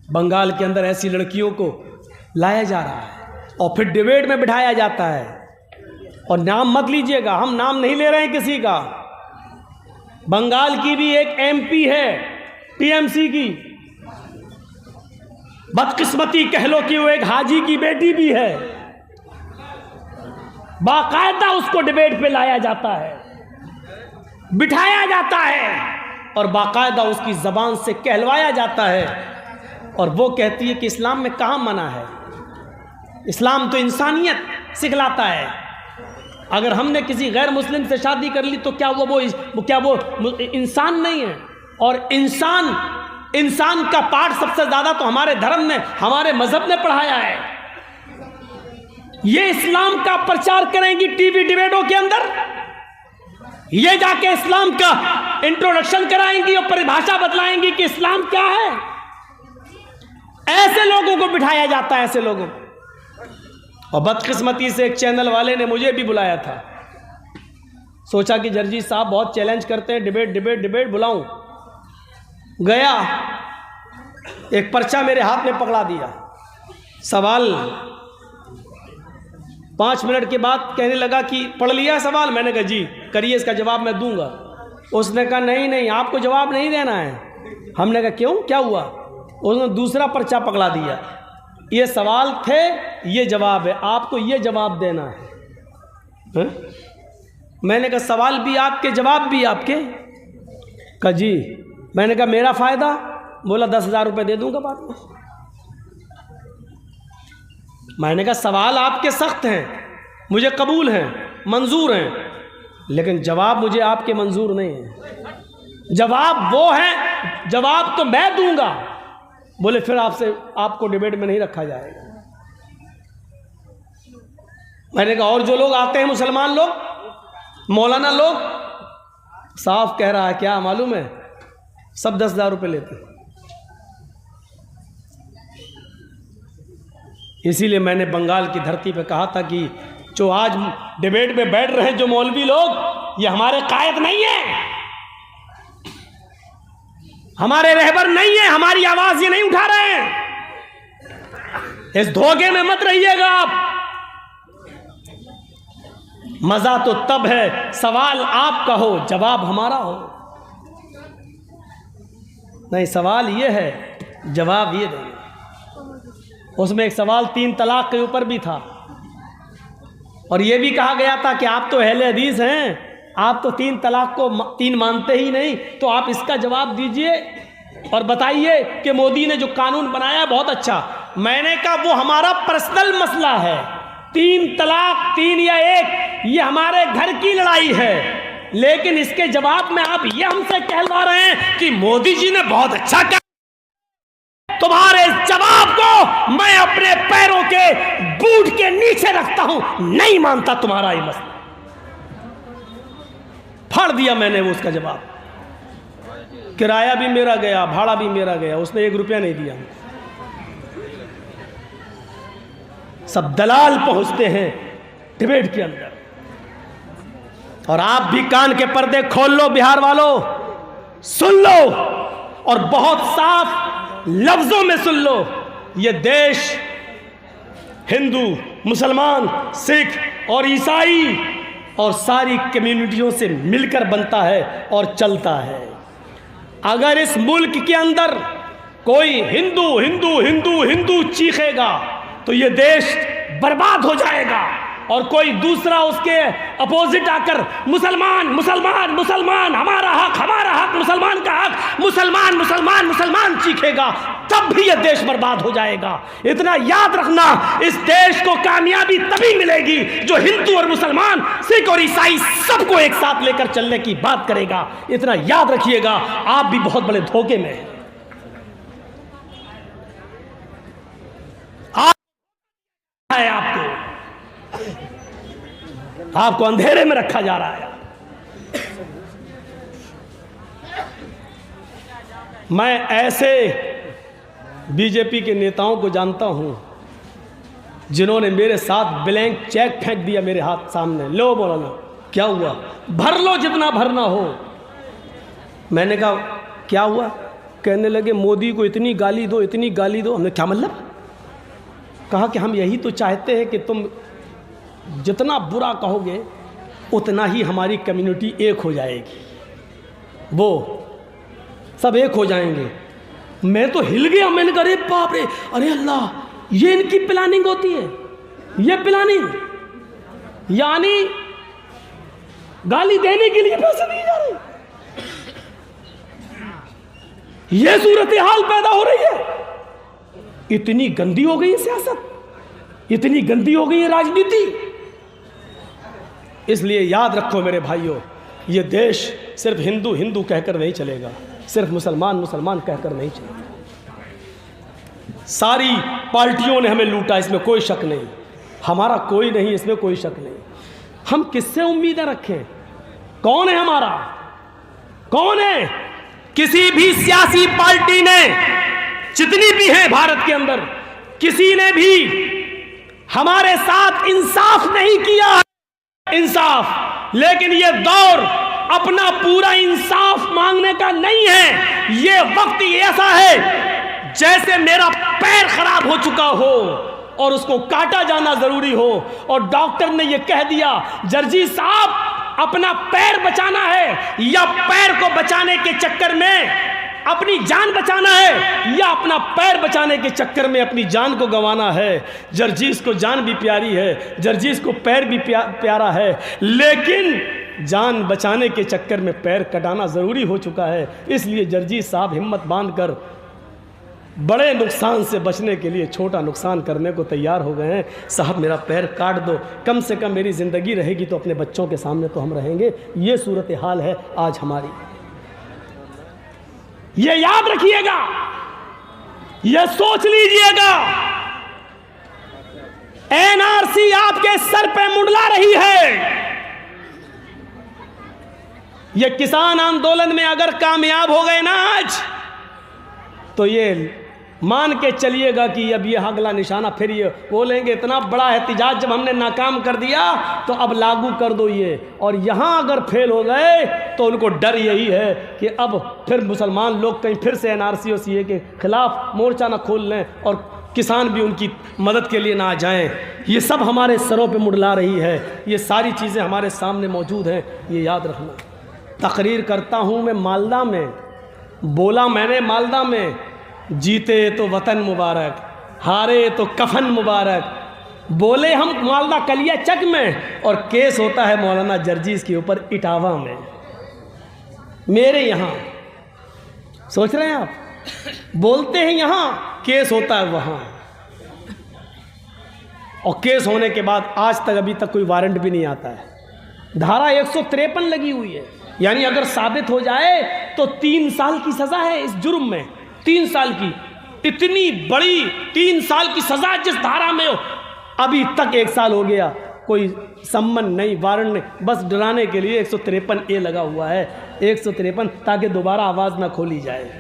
बंगाल के अंदर ऐसी लड़कियों को लाया जा रहा है और फिर डिबेट में बिठाया जाता है। और नाम मत लीजिएगा, हम नाम नहीं ले रहे हैं किसी का। बंगाल की भी एक एमपी है टीएमसी की, बदकिस्मती कह लो कि वो एक हाजी की बेटी भी है। बाकायदा उसको डिबेट पे लाया जाता है, बिठाया जाता है और बाकायदा उसकी ज़बान से कहलवाया जाता है। और वो कहती है कि इस्लाम में कहाँ मना है, इस्लाम तो इंसानियत सिखलाता है। अगर हमने किसी गैर मुस्लिम से शादी कर ली तो क्या वो इंसान नहीं है? और इंसान का पाठ सबसे ज़्यादा तो हमारे धर्म ने, हमारे मजहब ने पढ़ाया है। ये इस्लाम का प्रचार करेंगी टीवी डिबेटों के अंदर, ये जाके इस्लाम का इंट्रोडक्शन कराएंगी और परिभाषा बतलाएंगी कि इस्लाम क्या है। ऐसे लोगों को बिठाया जाता है, ऐसे लोगों को। और बदकिस्मती से एक चैनल वाले ने मुझे भी बुलाया था। सोचा कि जर्जी साहब बहुत चैलेंज करते हैं, डिबेट बुलाऊं। गया, एक पर्चा मेरे हाथ में पकड़ा दिया। सवाल 5 मिनट के बाद कहने लगा कि पढ़ लिया सवाल? मैंने कहा जी, करिए, इसका जवाब मैं दूंगा। उसने कहा नहीं आपको जवाब नहीं देना है। हमने कहा क्यों, क्या हुआ? उसने दूसरा पर्चा पकड़ा दिया, ये सवाल थे, ये जवाब है, आपको ये जवाब देना है। मैंने कहा सवाल भी आपके, जवाब भी आपके? कहा जी। मैंने कहा मेरा फ़ायदा? बोला 10,000 रुपये दे दूंगा बाद में। मैंने कहा सवाल आपके सख्त हैं, मुझे कबूल हैं, मंजूर हैं, लेकिन जवाब मुझे आपके मंजूर नहीं है। जवाब वो है, जवाब तो मैं दूंगा। बोले फिर आपको डिबेट में नहीं रखा जाएगा। मैंने कहा और जो लोग आते हैं, मुसलमान लोग, मौलाना लोग, साफ कह रहा है, क्या मालूम है, सब 10,000 रुपये लेते हैं। इसीलिए मैंने बंगाल की धरती पे कहा था कि जो आज डिबेट में बैठ रहे हैं जो मौलवी लोग, ये हमारे कायद नहीं है, हमारे रहबर नहीं है, हमारी आवाज ये नहीं उठा रहे हैं। इस धोखे में मत रहिएगा आप। मजा तो तब है सवाल आपका हो, जवाब हमारा हो। नहीं, सवाल ये है, जवाब ये देंगे। उसमें एक सवाल 3 तलाक के ऊपर भी था और ये भी कहा गया था कि आप तो अहले हदीस हैं, आप तो 3 तलाक को 3 मानते ही नहीं, तो आप इसका जवाब दीजिए और बताइए कि मोदी ने जो कानून बनाया है बहुत अच्छा। मैंने कहा वो हमारा पर्सनल मसला है, 3 तलाक 3 या 1 ये हमारे घर की लड़ाई है, लेकिन इसके जवाब में आप ये हमसे कहलवा रहे हैं कि मोदी जी ने बहुत अच्छा कहा। तुम्हारे जवाब को मैं अपने पैरों के बूट के नीचे रखता हूं, नहीं मानता तुम्हारा ये मसला। फाड़ दिया मैंने वो उसका जवाब। किराया भी मेरा गया, भाड़ा भी मेरा गया, उसने 1 रुपया नहीं दिया। सब दलाल पहुंचते हैं डिबेट के अंदर। और आप भी कान के पर्दे खोल लो, बिहार वालों, सुन लो और बहुत साफ लफ्जों में सुन लो। ये देश हिंदू, मुसलमान, सिख और ईसाई और सारी कम्युनिटियों से मिलकर बनता है और चलता है। अगर इस मुल्क के अंदर कोई हिंदू हिंदू हिंदू हिंदू चीखेगा तो ये देश बर्बाद हो जाएगा, और कोई दूसरा उसके अपोजिट आकर मुसलमान मुसलमान मुसलमान, हमारा हक, मुसलमान का हक, मुसलमान मुसलमान मुसलमान चीखेगा, तब भी यह देश बर्बाद हो जाएगा। इतना याद रखना, इस देश को कामयाबी तभी मिलेगी जो हिंदू और मुसलमान, सिख और ईसाई सबको एक साथ लेकर चलने की बात करेगा। इतना याद रखिएगा, आप भी बहुत बड़े धोखे में हैं। आपको अंधेरे में रखा जा रहा है। मैं ऐसे बीजेपी के नेताओं को जानता हूं जिन्होंने मेरे साथ ब्लैंक चेक फेंक दिया मेरे हाथ सामने, लो बोला क्या हुआ, भर लो जितना भरना हो। मैंने कहा क्या हुआ? कहने लगे मोदी को इतनी गाली दो, इतनी गाली दो। हमने क्या मतलब? कहा कि हम यही तो चाहते हैं कि तुम जितना बुरा कहोगे उतना ही हमारी कम्युनिटी एक हो जाएगी, वो सब एक हो जाएंगे। मैं तो हिल गया, मैंने कहा अरे बाप रे, अरे अल्लाह, ये इनकी प्लानिंग होती है, ये प्लानिंग, यानी गाली देने के लिए पैसे दिए जा रहे हैं। ये सूरत हाल पैदा हो रही है। इतनी गंदी हो गई है सियासत, इतनी गंदी हो गई है राजनीति। इसलिए याद रखो मेरे भाइयों, ये देश सिर्फ हिंदू हिंदू कहकर नहीं चलेगा, सिर्फ मुसलमान मुसलमान कहकर नहीं चलेगा। सारी पार्टियों ने हमें लूटा, इसमें कोई शक नहीं, हमारा कोई नहीं, इसमें कोई शक नहीं। हम किससे उम्मीदें रखें? कौन है हमारा? कौन है? किसी भी सियासी पार्टी ने, जितनी भी है भारत के अंदर, किसी ने भी हमारे साथ इंसाफ नहीं किया है, इंसाफ। लेकिन ये दौर अपना पूरा इंसाफ मांगने का नहीं है। ये वक्त ऐसा है जैसे मेरा पैर खराब हो चुका हो और उसको काटा जाना जरूरी हो, और डॉक्टर ने ये कह दिया जर्जी साहब अपना पैर बचाना है, या पैर को बचाने के चक्कर में अपनी जान बचाना है, या अपना पैर बचाने के चक्कर में अपनी जान को गंवाना है। जर्जीस को जान भी प्यारी है, जर्जीस को पैर भी प्यारा है, लेकिन जान बचाने के चक्कर में पैर कटाना ज़रूरी हो चुका है। इसलिए जर्जीस साहब हिम्मत बांधकर बड़े नुकसान से बचने के लिए छोटा नुकसान करने को तैयार हो गए हैं। साहब मेरा पैर काट दो, कम से कम मेरी ज़िंदगी रहेगी तो अपने बच्चों के सामने तो हम रहेंगे। ये सूरत हाल है आज हमारी, ये याद रखिएगा, ये सोच लीजिएगा। एनआरसी आपके सर पे मुंडला रही है। ये किसान आंदोलन में अगर कामयाब हो गए ना आज, तो ये मान के चलिएगा कि अब ये अगला निशाना फिर ये बोलेंगे इतना बड़ा एहतिजाज जब हमने नाकाम कर दिया तो अब लागू कर दो ये। और यहाँ अगर फेल हो गए तो उनको डर यही है कि अब फिर मुसलमान लोग कहीं फिर से एनआरसी और सीए के खिलाफ मोर्चा ना खोल लें और किसान भी उनकी मदद के लिए ना आ जाएं। ये सब हमारे सरों पे मुंडला रही है, ये सारी चीज़ें हमारे सामने मौजूद हैं, ये याद रखना। तकरीर करता हूँ मैं मालदा में, बोला मैंने मालदा में, जीते तो वतन मुबारक, हारे तो कफन मुबारक। बोले हम मालदा कलिया चक में, और केस होता है मौलाना जर्जीस के ऊपर इटावा में, मेरे यहाँ। सोच रहे हैं आप? बोलते हैं यहाँ, केस होता है वहाँ, और केस होने के बाद आज तक अभी तक कोई वारंट भी नहीं आता है। धारा 153 लगी हुई है, यानी अगर साबित हो जाए तो 3 साल की सज़ा है इस जुर्म में, 3 साल की। इतनी बड़ी 3 साल की सज़ा जिस धारा में हो, अभी तक 1 साल हो गया, कोई सम्मन नहीं, वारंट नहीं, बस डराने के लिए 153A लगा हुआ है, 153, ताकि दोबारा आवाज़ ना खोली जाए।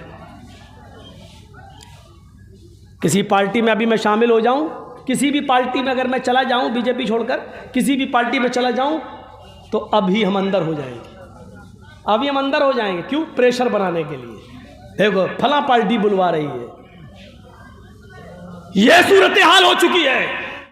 किसी पार्टी में अभी मैं शामिल हो जाऊं, किसी भी पार्टी में अगर मैं चला जाऊं, बीजेपी छोड़कर किसी भी पार्टी में चला जाऊं, तो अभी हम अंदर हो जाएंगे, अभी हम अंदर हो जाएंगे। क्यों? प्रेशर बनाने के लिए। देखो फला पार्टी बुलवा रही है, यह सूरत हाल हो चुकी है।